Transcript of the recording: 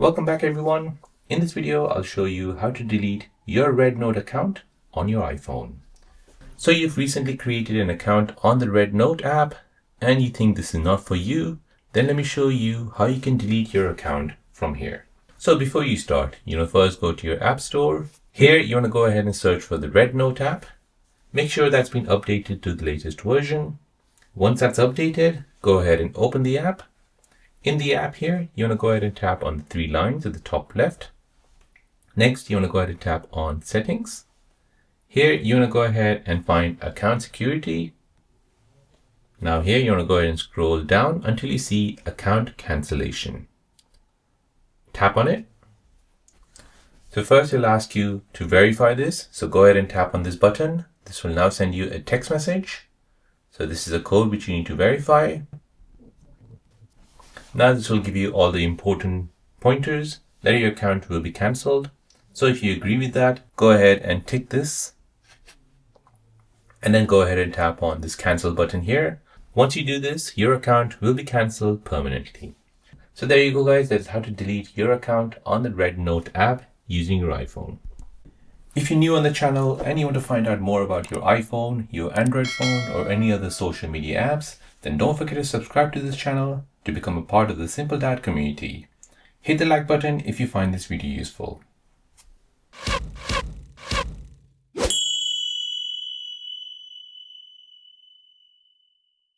Welcome back everyone. In this video, I'll show you how to delete your RedNote account on your iPhone. So you've recently created an account on the RedNote app and you think this is not for you, then let me show you how you can delete your account from here. So before you start, first go to your app store. Here, you want to go ahead and search for the RedNote app. Make sure that's been updated to the latest version. Once that's updated, go ahead and open the app. In the app here, you want to go ahead and tap on the three lines at the top left. Next, you want to go ahead and tap on Settings. Here, you want to go ahead and find Account Security. Now here, you want to go ahead and scroll down until you see Account Cancellation. Tap on it. So first, it'll ask you to verify this. So go ahead and tap on this button. This will now send you a text message. So this is a code which you need to verify. Now this will give you all the important pointers that your account will be cancelled. So if you agree with that, go ahead and tick this. And then go ahead and tap on this cancel button here. Once you do this, your account will be cancelled permanently. So there you go guys, that's how to delete your account on the RedNote app using your iPhone. If you're new on the channel and you want to find out more about your iPhone, your Android phone, or any other social media apps, then don't forget to subscribe to this channel to become a part of the Simple Dad community. Hit the like button if you find this video useful.